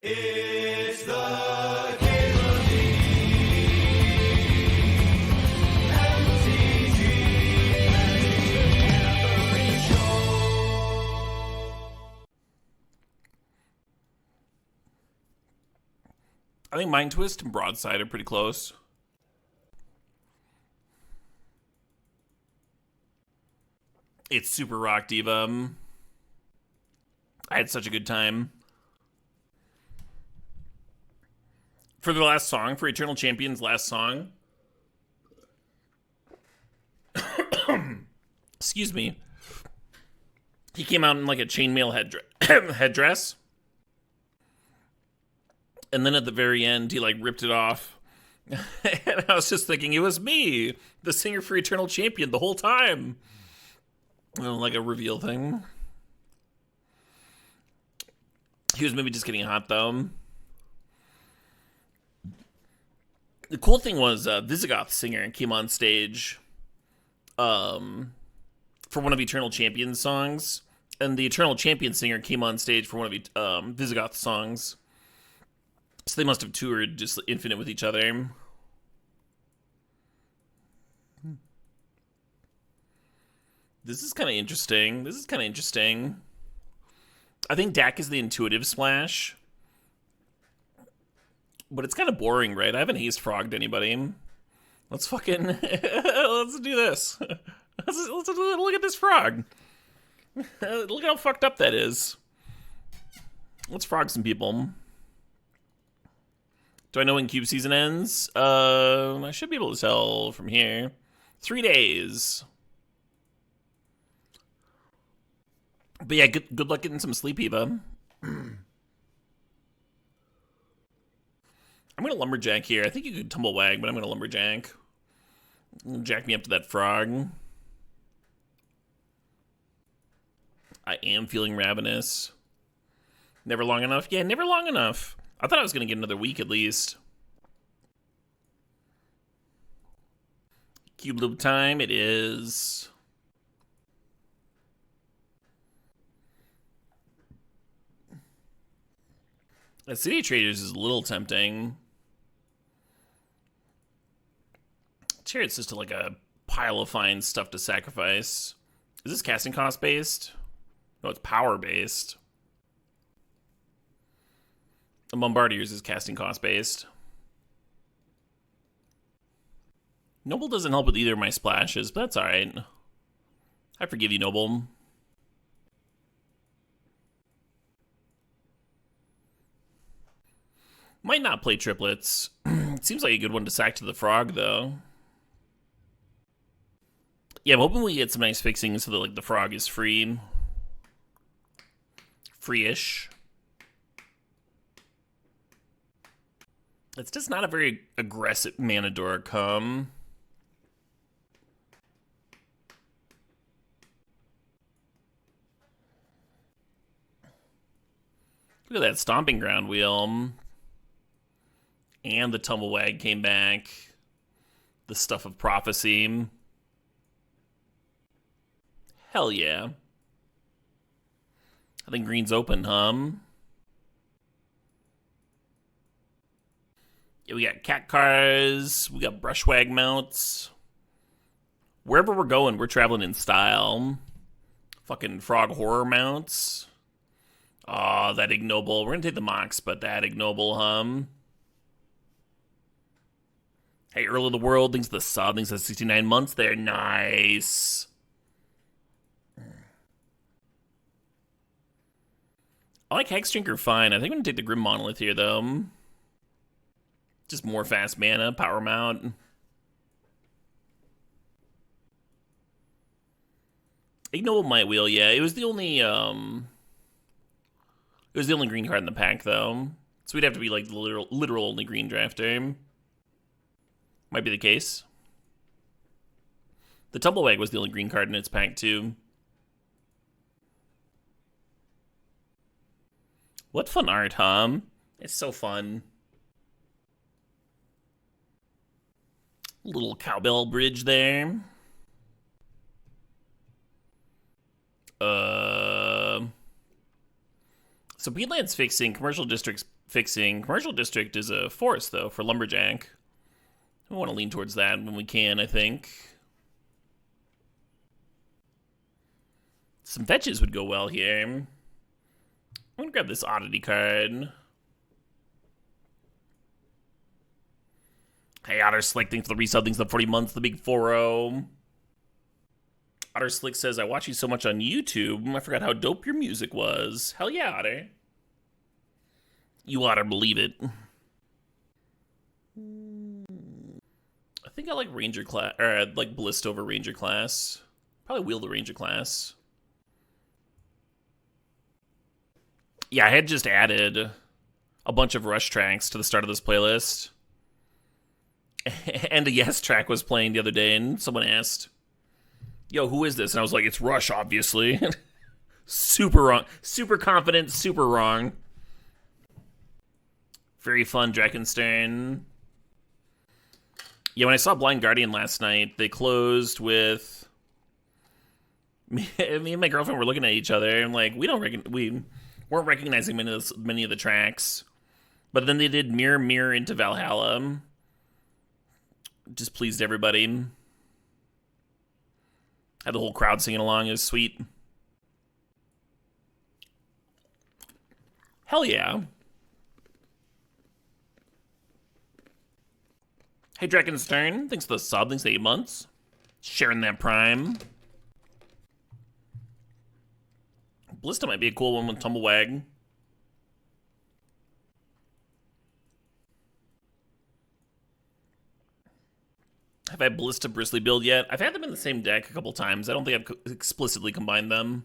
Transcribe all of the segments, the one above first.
It's the Cable MTG Gathering Show. I think Mind Twist and Broadside are pretty close. It's Super Rock Diva. I had such a good time. For the last song, for Eternal Champion's last song. Excuse me. He came out in like a chainmail headdress. And then at the very end, he like ripped it off. And I was just thinking, it was me, the singer for Eternal Champion, the whole time. Like a reveal thing. He was maybe just getting hot though. The cool thing was Visigoth singer came on stage for one of Eternal Champion's songs. And the Eternal Champion singer came on stage for one of Visigoth's songs. So they must have toured just infinite with each other. This is kind of interesting. I think Dak is the intuitive splash. But it's kind of boring, right? I haven't haste frogged anybody. Let's fucking... let's do this. Let's look at this frog. Look how fucked up that is. Let's frog some people. Do I know when cube season ends? I should be able to tell from here. 3 days. But yeah, good luck getting some sleep, Eva. I'm going to Lumberjack here. I think you could Tumblewagg, but I'm going to Lumberjack. Jack me up to that frog. I am feeling ravenous. Never long enough? Yeah, never long enough. I thought I was going to get another week at least. Cube loop time, it is. City of Traders is a little tempting. Chariot's just like a pile of fine stuff to sacrifice. Is this casting cost based? No, it's power based. The Bombardiers is casting cost based. Noble doesn't help with either of my splashes, but that's alright. I forgive you, Noble. Might not play triplets. It seems like a good one to sack to the frog, though. Yeah, I'm hoping we get some nice fixing so that like the frog is free. Free-ish. It's just not a very aggressive Manador come. Look at that Stomping Ground wheel. And the Tumblewagg came back. The Stuff of Prophecy. Hell yeah. I think green's open, Yeah, we got cat cars. We got brushwagg mounts. Wherever we're going, we're traveling in style. Fucking frog horror mounts. Oh, that ignoble. We're gonna take the Mox, but that ignoble, Hey, Earl of the World, thanks to the sub, thanks to the 69 months there. Nice. I like Hexdrinker fine. I think I'm going to take the Grim Monolith here, though. Just more fast mana, power mount. Ignoble Might Wheel, yeah. It was the only, green card in the pack, though. So we'd have to be, like, the literal only green drafter. Might be the case. The Tumblewagg was the only green card in its pack, too. What fun art, It's so fun. Little cowbell bridge there. So Beadlands fixing, commercial districts fixing. Commercial District is a forest, though, for Lumberjack. We want to lean towards that when we can, I think. Some fetches would go well here. I'm going to grab this Oddity card. Hey, Otter Slick, thanks for the resub, thanks for the 40 months, the big 4-0. Otter Slick says, I watch you so much on YouTube, I forgot how dope your music was. Hell yeah, Otter. You ought to believe it. I think I like Ranger class, or I'd like Ballista over Ranger class. Probably wheel the Ranger class. Yeah, I had just added a bunch of Rush tracks to the start of this playlist. And a Yes track was playing the other day, and someone asked, yo, who is this? And I was like, it's Rush, obviously. Super wrong. Super confident, super wrong. Very fun, Drakenstern. Yeah, when I saw Blind Guardian last night, they closed with... Me and my girlfriend were looking at each other, and like, we weren't recognizing many of the tracks. But then they did Mirror Mirror into Valhalla. Just pleased everybody. Had the whole crowd singing along. It was sweet. Hell yeah. Hey, Drakenstern. Thanks for the sub. Thanks for 8 months. Sharing that prime. Ballista might be a cool one with Tumblewagg. Have I Ballista Bristly build yet? I've had them in the same deck a couple times. I don't think I've explicitly combined them.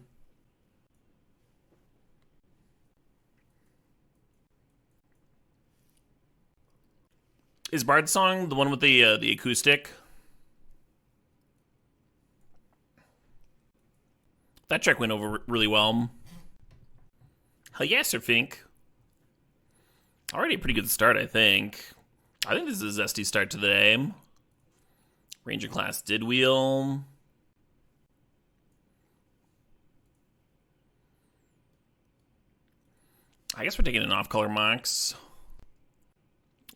Is Bard Song the one with the acoustic? That track went over really well. Hell yeah, Sir Fink. Already a pretty good start, I think. I think this is a zesty start to the day. Ranger class did wheel. I guess we're taking an off-color Mox.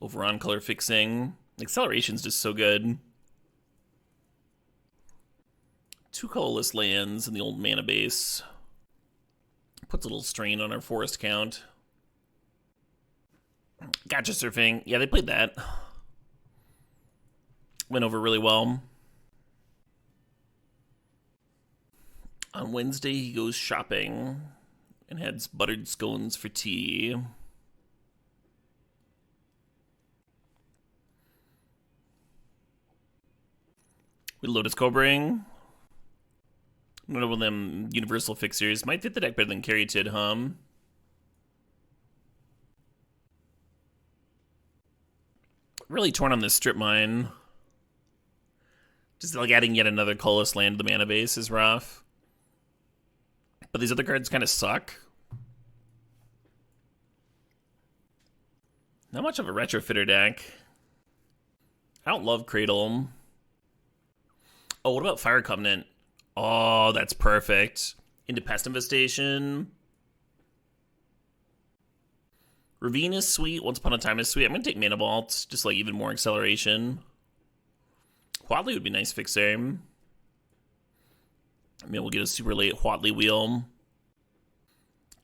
Over on color fixing. Acceleration's just so good. 2 colorless lands in the old mana base. Puts a little strain on our forest count. Gotcha, Surfing. Yeah, they played that. Went over really well. On Wednesday, he goes shopping and has buttered scones for tea. With Lotus Cobra. One of them universal fixers. Might fit the deck better than Caryatid, hum. Really torn on this strip mine. Just like adding yet another colorless land to the mana base is rough. But these other cards kind of suck. Not much of a retrofitter deck. I don't love Cradle. Oh, what about Fire Covenant? Oh, that's perfect. Into Pest Infestation. Ravine is sweet. Once Upon a Time is sweet. I'm going to take Mana Vault. Just like even more acceleration. Huatli would be a nice fixer. I mean, we'll get a super late Huatli wheel.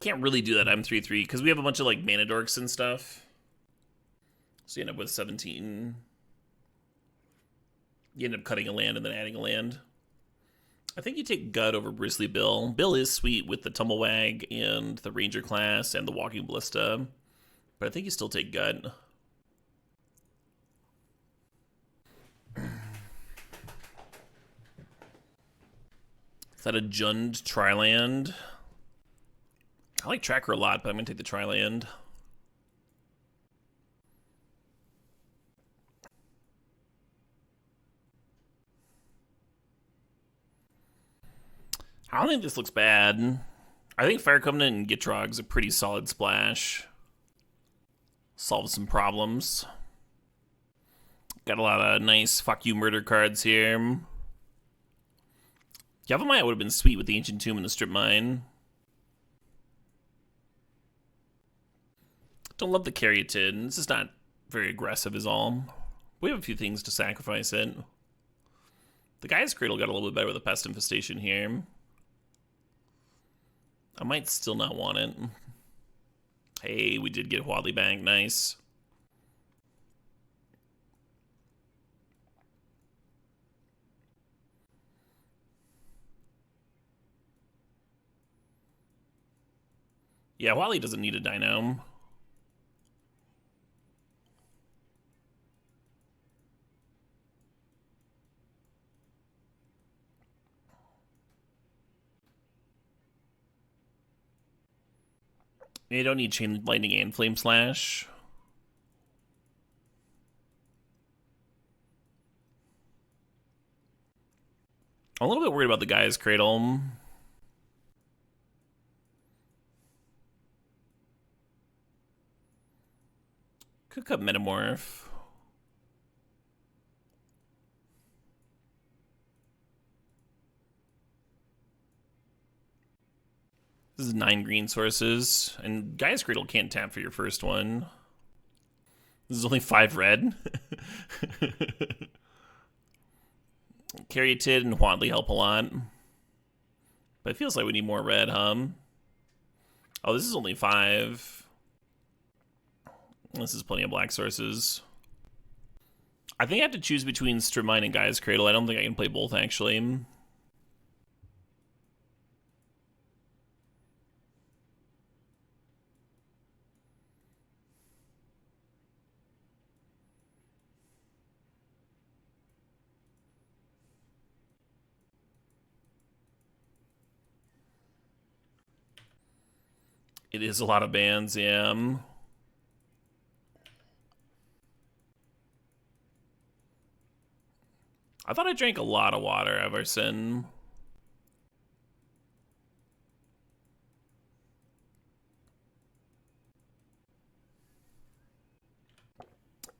Can't really do that M3-3 because we have a bunch of like mana dorks and stuff. So you end up with 17. You end up cutting a land and then adding a land. I think you take Gut over Bristly Bill. Bill is sweet with the Tumblewagg and the Ranger class and the Walking Ballista. But I think you still take Gut. Is that a Jund Triland? I like Tracker a lot, but I'm going to take the Triland. I don't think this looks bad. I think Fire Covenant and Gitrog's a pretty solid splash. Solve some problems. Got a lot of nice fuck you murder cards here. Yavimaya would have been sweet with the Ancient Tomb and the Strip Mine. Don't love the Caryatid. This is not very aggressive is all. We have a few things to sacrifice it. The Gaia's Cradle got a little bit better with the Pest Infestation here. I might still not want it. Hey, we did get Huatli back. Nice. Yeah, Huatli doesn't need a Dino. You don't need Chain Lightning and Flame Slash. I'm a little bit worried about the Gaia's Cradle. Could cut Metamorph. This is 9 green sources, and Gaia's Cradle can't tap for your first one. This is only 5 red. Caryatid and Huatli help a lot. But it feels like we need more red, huh? Oh, this is only 5. This is plenty of black sources. I think I have to choose between Strip-Mine and Gaia's Cradle. I don't think I can play both, actually. It is a lot of bans, yeah. I thought I drank a lot of water, Everson.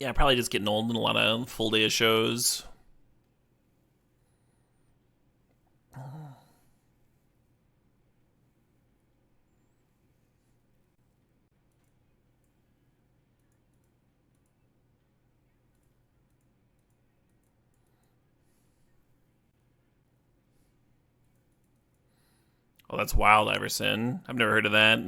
Yeah, probably just getting old and a lot of full day of shows. Oh, that's wild, Everson. I've never heard of that.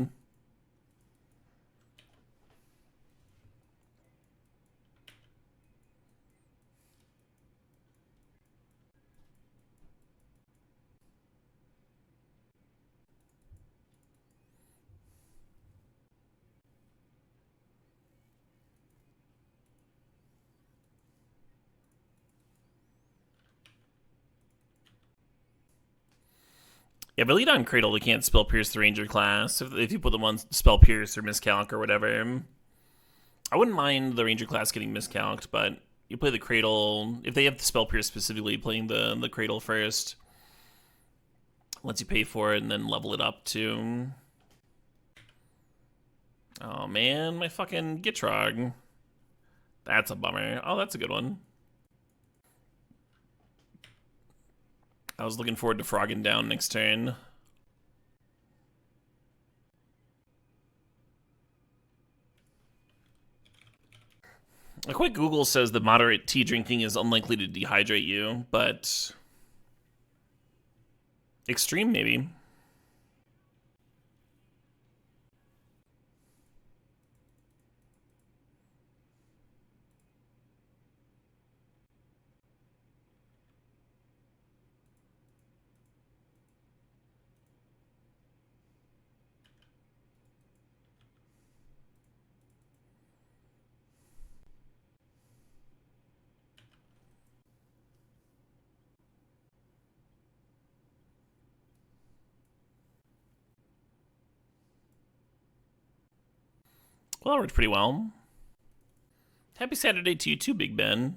Yeah, but lead on Cradle, they can't spell Pierce the Ranger class. If you put them on spell Pierce or Miscalc or whatever. I wouldn't mind the Ranger class getting miscalced, but you play the Cradle. If they have the spell Pierce specifically, playing the Cradle first lets you pay for it and then level it up to. Oh man, my fucking Gitrog. That's a bummer. Oh, that's a good one. I was looking forward to frogging down next turn. A quick Google says that moderate tea drinking is unlikely to dehydrate you, but extreme maybe. Well, that worked pretty well. Happy Saturday to you too, Big Ben.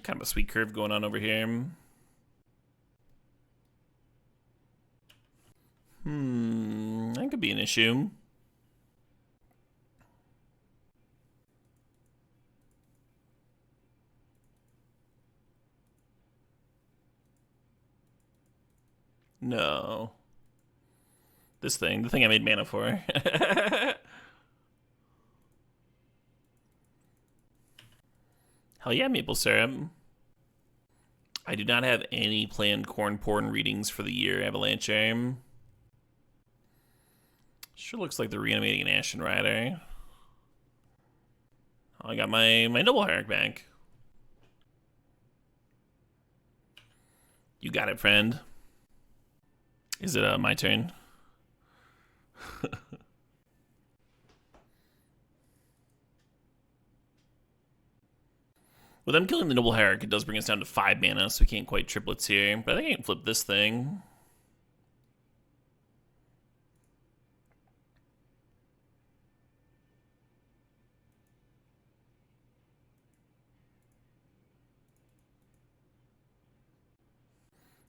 Kind of a sweet curve going on over here. That could be an issue. No. This thing. The thing I made mana for. Hell yeah, maple syrup. I do not have any planned corn porn readings for the year, Avalanche. Sure looks like they're reanimating an Ashen Rider. Oh, I got my Noble Hierarch back. You got it, friend. Is it my turn? With them killing the Noble Hierarch, it does bring us down to 5 mana, so we can't quite triplets here. But I think I can flip this thing.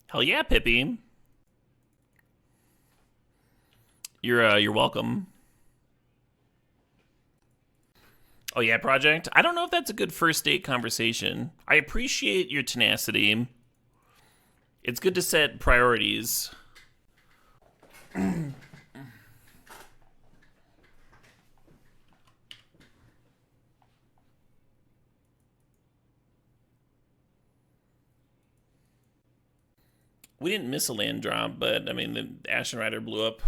Hell yeah, Pippi. You're welcome. Oh yeah, Project? I don't know if that's a good first date conversation. I appreciate your tenacity. It's good to set priorities. We didn't miss a land drop, but I mean, the Ashen Rider blew up.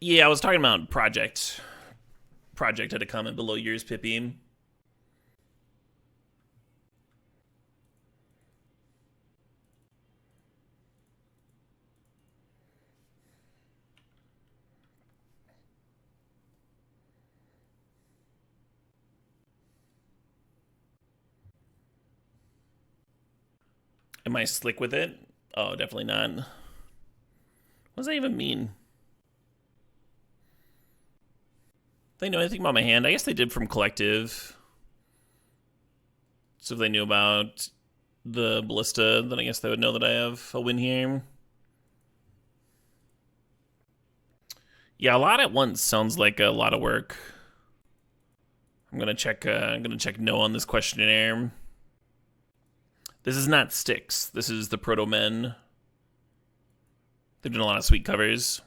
Yeah, I was talking about Project. Project had a comment below yours, Pippi. Am I slick with it? Oh, definitely not. What does that even mean? They know anything about my hand? I guess they did from Collective. So if they knew about the Ballista, then I guess they would know that I have a win here. Yeah, a lot at once sounds like a lot of work. I'm gonna check no on this questionnaire. This is not Styx. This is the Proto Men. They're doing a lot of sweet covers.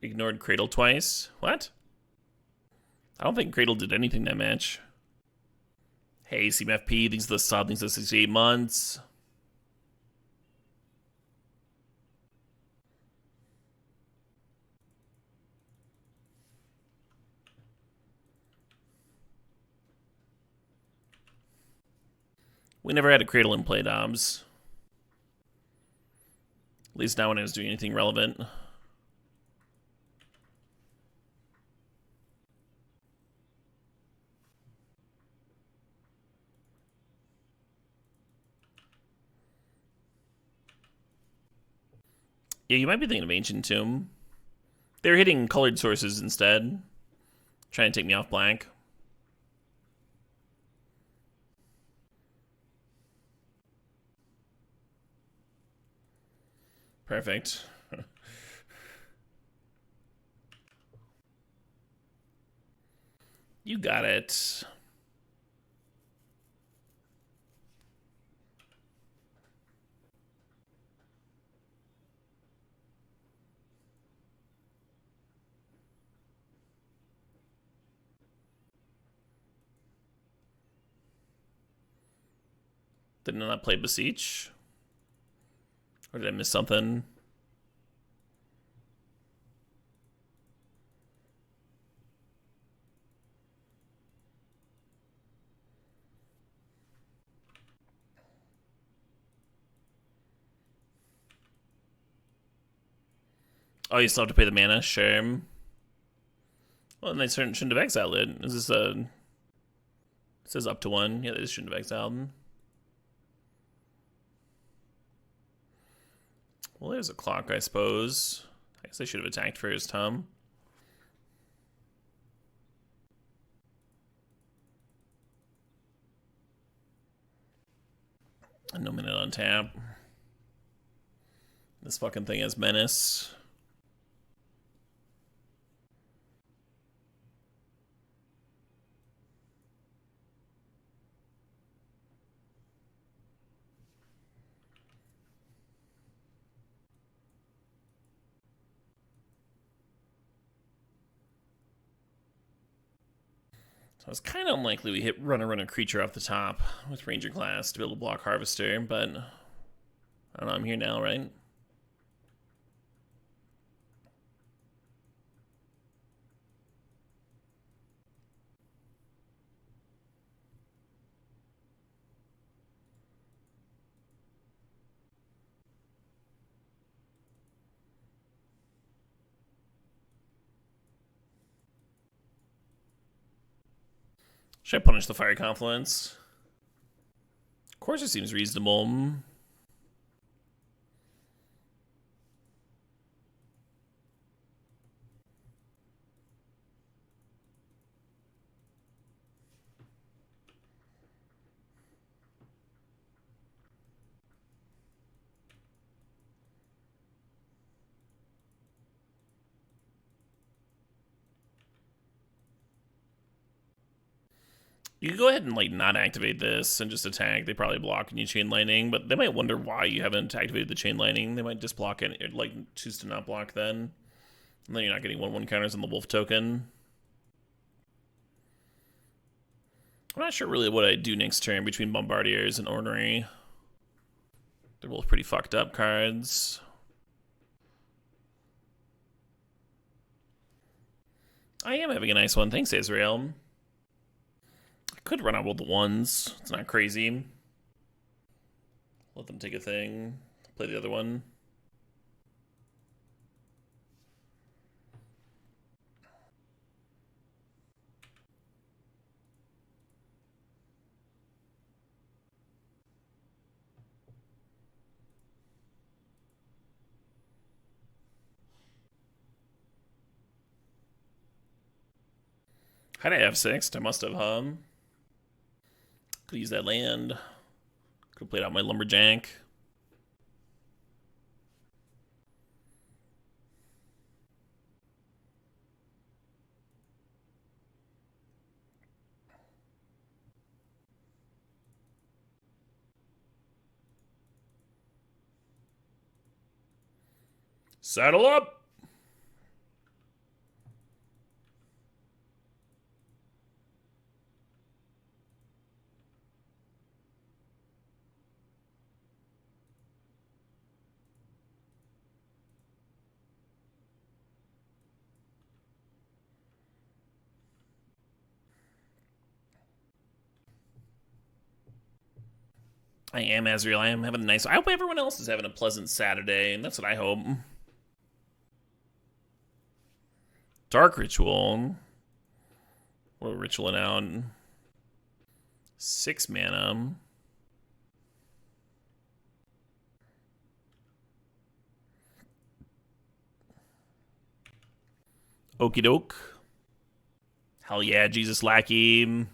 Ignored Cradle twice. What? I don't think Cradle did anything that match. Hey, CMFP, these are the sub, these are 68 months. We never had a Cradle in play, Dobbs. At least not when I was doing anything relevant. Yeah, you might be thinking of Ancient Tomb. They're hitting colored sources instead. Trying to take me off black. Perfect. You got it. Did I not play Beseech? Or did I miss something? Oh, you still have to pay the mana? Sure. Well, then they shouldn't have exiled it. Is this a... It says up to 1. Yeah, they shouldn't have exiled. Well, there's a clock, I suppose. I guess I should have attacked first, huh? No minute on tap. This fucking thing has menace. So it's kind of unlikely we run a creature off the top with Ranger class to be able to block Harvester, but I don't know, I'm here now, right? Should I punish the Fiery Confluence? Courser seems reasonable. You could go ahead and like not activate this and just attack. They probably block and you chain lightning, but they might wonder why you haven't activated the chain lightning. They might just block it, or like choose to not block then. And then you're not getting 1/1 counters on the wolf token. I'm not sure really what I'd do next turn between Bombardiers and Ornery. They're both pretty fucked up cards. I am having a nice one. Thanks, Israel. Could run out with the ones. It's not crazy. Let them take a thing. Play the other one. Had I F6? I must have, huh? Could use that land. Could have played out my Lumberjack. Saddle up! I am, Azrael. I am having a nice... I hope everyone else is having a pleasant Saturday, and that's what I hope. Dark Ritual. What are we ritualing out? 6 mana. Okie doke. Hell yeah, Jesus Lackey.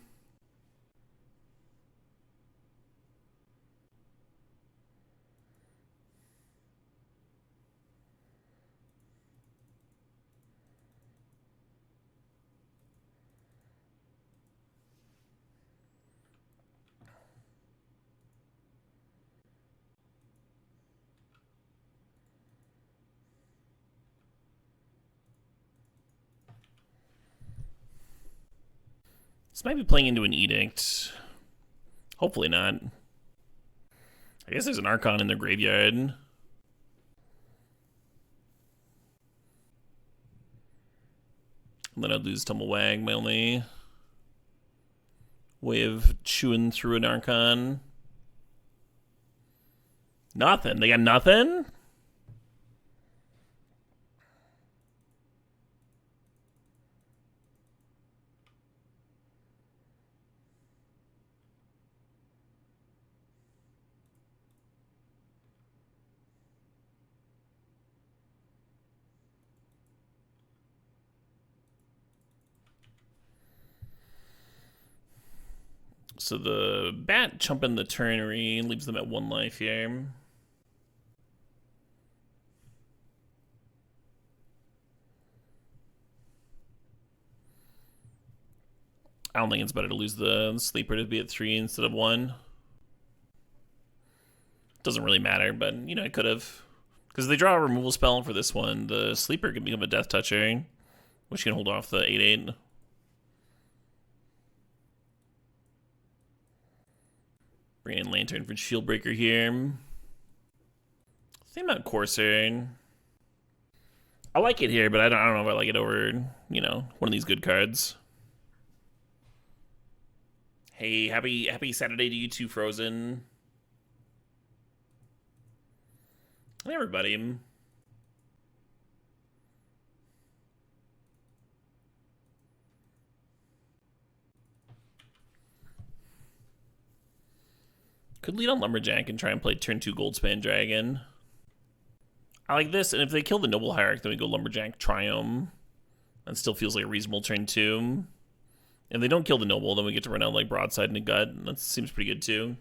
This might be playing into an Edict. Hopefully not. I guess there's an Archon in their graveyard. And then I'd lose Tumblewagg, my only way of chewing through an Archon. Nothing. They got nothing? So the bat chumping the ternary leaves them at 1 life here. I don't think it's better to lose the sleeper to be at 3 instead of 1. Doesn't really matter, but, you know, I could have. Because if they draw a removal spell for this one, the sleeper can become a Death Toucher, which can hold off the 8/8. Bring in Lantern for Shieldbreaker here. Think about Courser. I like it here, but I don't know if I like it over, you know, one of these good cards. Hey, happy Saturday to you too, Frozen. Hey, everybody. Could lead on Lumberjack and try and play turn 2 Goldspan Dragon. I like this, and if they kill the Noble Hierarch, then we go Lumberjack Triome. That still feels like a reasonable turn 2. If they don't kill the Noble, then we get to run out like Broadside and a Gut. That seems pretty good too.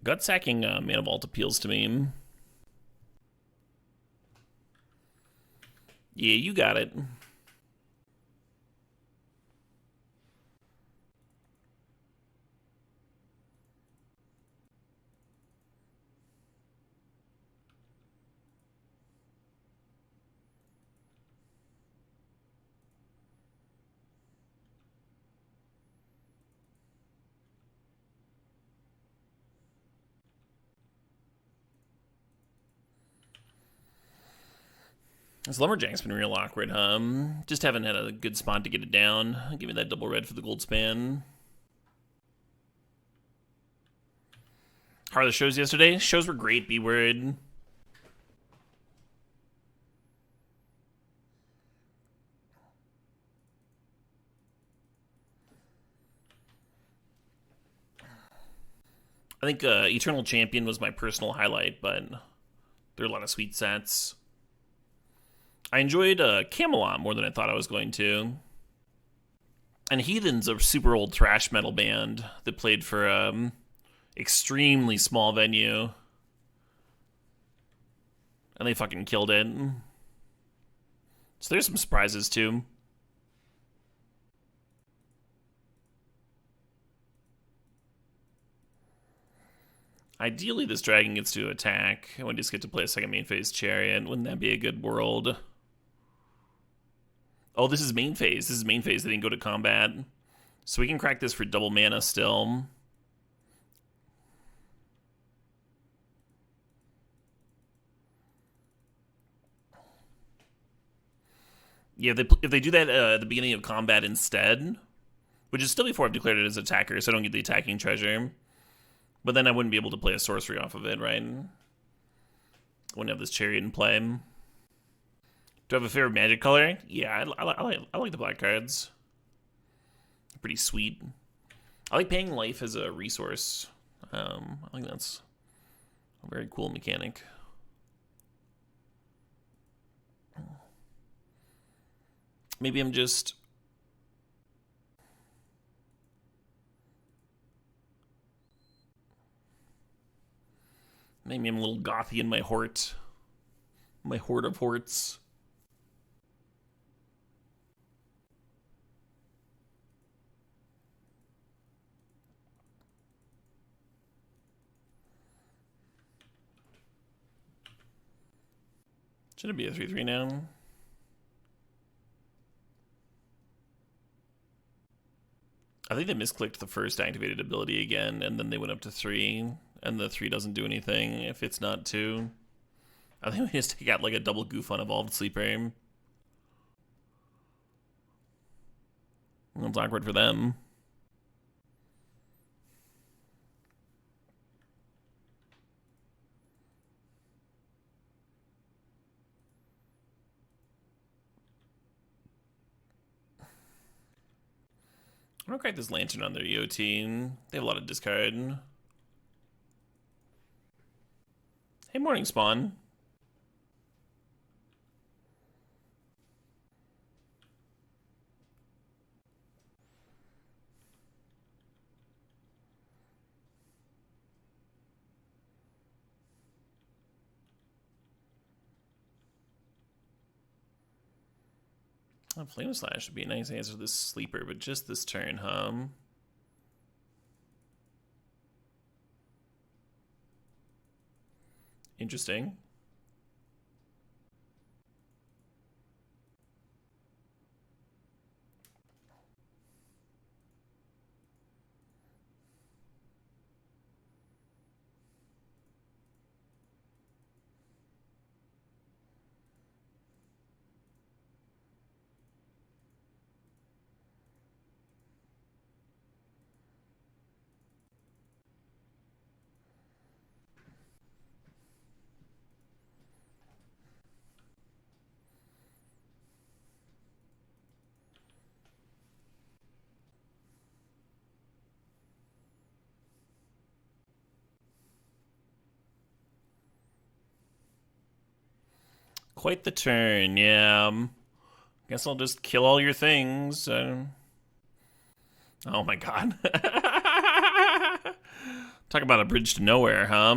Gut sacking Mana Vault appeals to me. Yeah, you got it. This Lumberjack's been real awkward, just haven't had a good spot to get it down. Give me that double red for the Goldspan. How are the shows yesterday? Shows were great, B-word. I think Eternal Champion was my personal highlight, but there are a lot of sweet sets. I enjoyed Camelot more than I thought I was going to. And Heathen's a super old thrash metal band that played for extremely small venue. And they fucking killed it. So there's some surprises too. Ideally, this dragon gets to attack, and we just get to play a second main phase Chariot. Wouldn't that be a good world? Oh, this is main phase. This is main phase. They didn't go to combat. So we can crack this for double mana still. Yeah, if they do that at the beginning of combat instead, which is still before I've declared it as attacker, so I don't get the attacking treasure. But then I wouldn't be able to play a sorcery off of it, right? I wouldn't have this Chariot in play. Do I have a favorite Magic color? Yeah, I like the black cards. They're pretty sweet. I like paying life as a resource. I think that's a very cool mechanic. Maybe I'm just... Maybe I'm a little gothy in my hort. My horde of horts. Should it be a 3/3 now? I think they misclicked the first activated ability again, and then they went up to 3, and the 3 doesn't do anything if it's not 2. I think we just take out like a double goof on Evolved Sleeper. That's awkward for them. I'm gonna crack this Lantern on their EOT. They have a lot of discard. Hey, morning, Spawn. Flame Slash would be a nice answer to this sleeper, but just this turn, huh? Interesting. Quite the turn, yeah. Guess I'll just kill all your things. Oh my god. Talk about a bridge to nowhere, huh?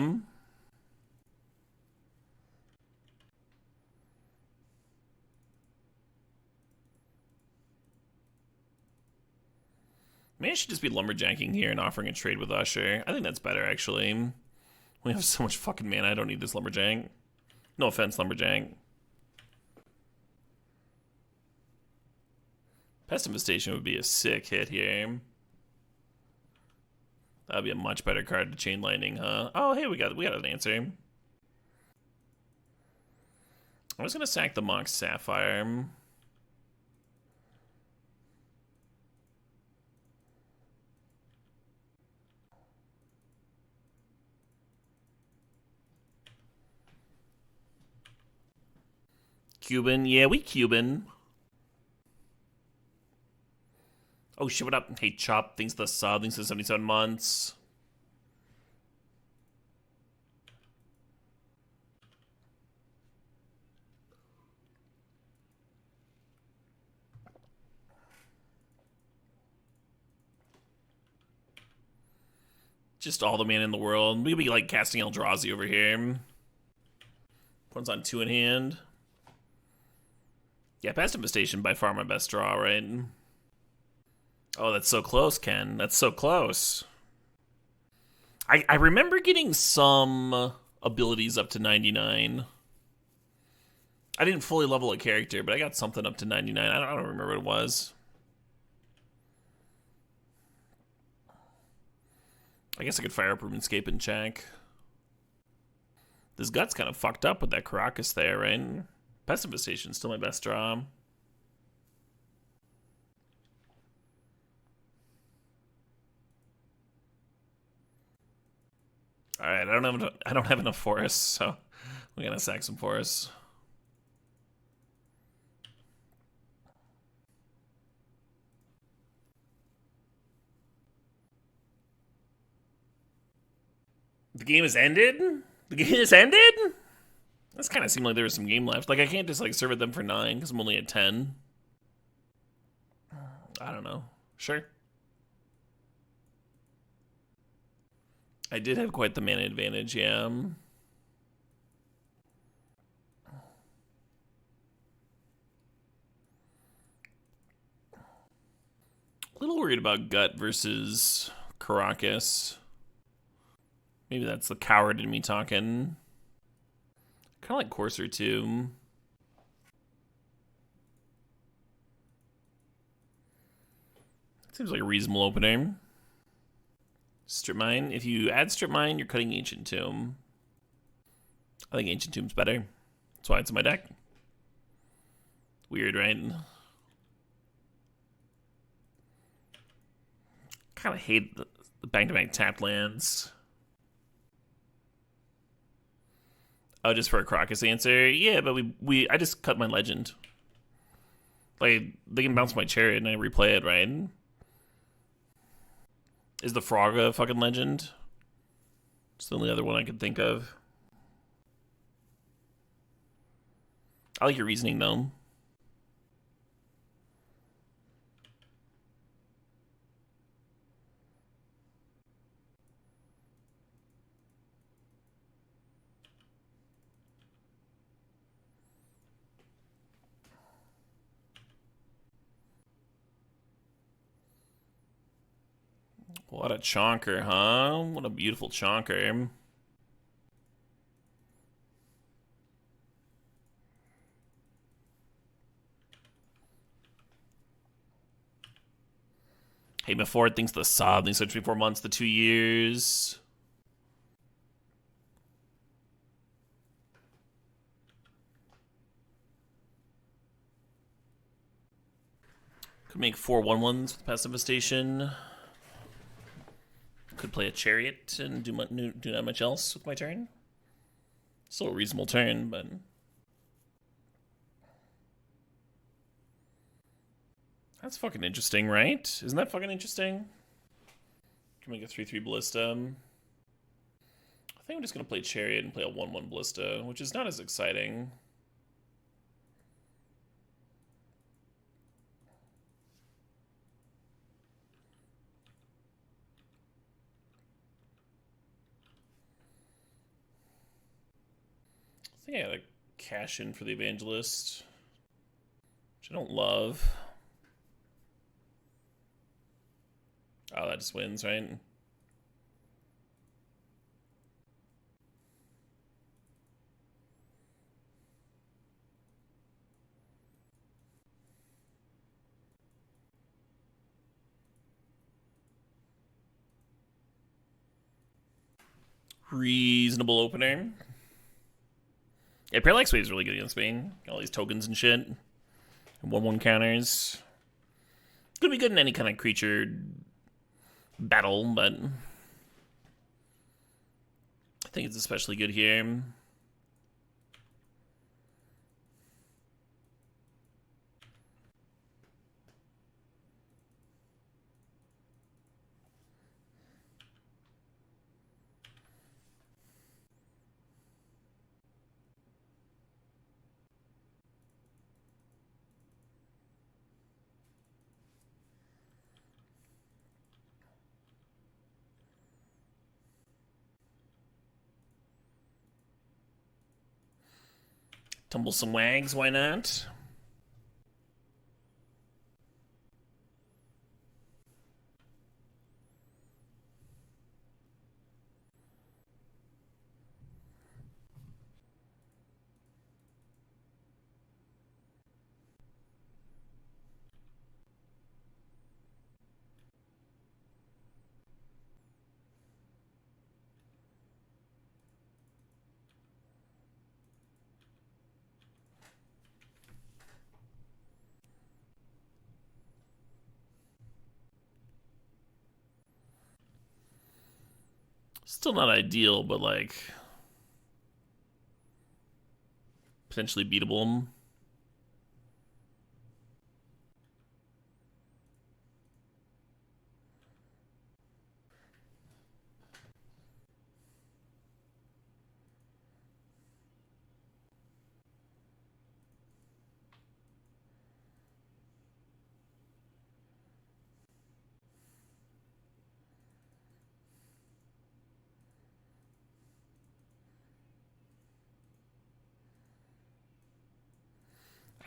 Maybe I should just be lumberjacking here and offering a trade with Usher. I think that's better, actually. We have so much fucking mana, I don't need this lumberjack. No offense, lumberjack. Pest Infestation would be a sick hit here. That would be a much better card to Chain Lightning, huh? Oh, hey, we got an answer. I was gonna sack the Mox Sapphire. Cuban, yeah, we Cuban. Oh shit, what up? Hey, Chop, thanks for the sub, thanks for the 77 months. Just all the mana in the world. We could be like casting Eldrazi over here. One's on 2 in hand. Yeah, Pest Infestation by far my best draw, right? Oh, that's so close, Ken. That's so close. I remember getting some abilities up to 99. I didn't fully level a character, but I got something up to 99. I don't remember what it was. I guess I could fire up RuneScape and check. This gut's kind of fucked up with that Karakas there, right? Pest Infestation's still my best draw. All right, I don't have enough forests, so we're gonna sack some forests. The game has ended? The game has ended? This kind of seemed like there was some game left. Like, I can't just, like, serve at them for 9 because I'm only at 10. I don't know. Sure. I did have quite the mana advantage, yeah. A little worried about Gut versus Karakas. Maybe that's the coward in me talking. Kind of like Courser, too. Seems like a reasonable opening. Strip Mine. If you add Strip Mine, you're cutting Ancient Tomb. I think Ancient Tomb's better. That's why it's in my deck. Weird, right? Kind of hate the back-to-back tapped lands. Oh, just for a Karakas answer? Yeah, but I just cut my legend. Like, they can bounce my chariot and I replay it, right? Is the Frog a fucking legend? It's the only other one I could think of. I like your reasoning, though. What a chonker, huh? What a beautiful chonker. Hey, before it thinks the sub, thinks 24 months, the 2 years. Could make 4 1/1s with Pest Infestation. Could play a Chariot and do not much else with my turn. Still a reasonable turn, but... That's fucking interesting, right? Isn't that fucking interesting? Can make a 3/3 Ballista. I think I'm just going to play Chariot and play a 1/1 Ballista, which is not as exciting. I think I gotta cash in for the Evangelist, which I don't love. Oh, that just wins, right? Reasonable opener. Yeah, Parallax Wave is really good against me. All these tokens and shit. And 1/1 counters. Could be good in any kind of creature battle, but I think it's especially good here. Tumble some wags, why not? Still not ideal, but like potentially beatable.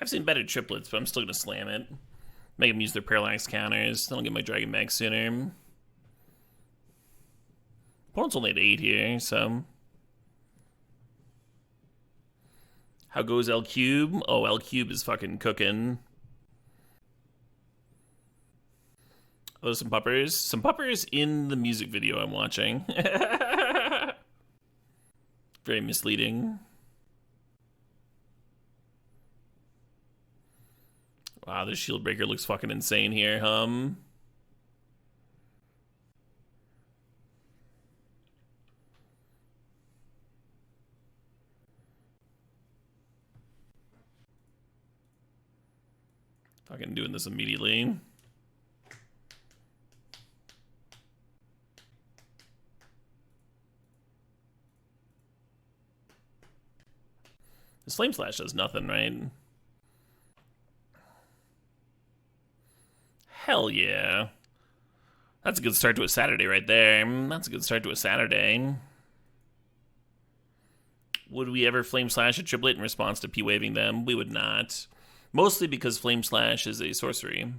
I've seen better triplets, but I'm still going to slam it. Make them use their parallax counters. Then I'll get my dragon back sooner. Opponent's only at 8 here, so... How goes L Cube? Oh, L Cube is fucking cooking. Oh, there's some puppers. Some puppers in the music video I'm watching. Very misleading. Wow, this Shieldbreaker looks fucking insane here, Fucking doing this immediately. This Flame Slash does nothing, right? Hell yeah. That's a good start to a Saturday right there. That's a good start to a Saturday. Would we ever Flame Slash a triplet in response to P-waving them? We would not. Mostly because Flame Slash is a sorcery.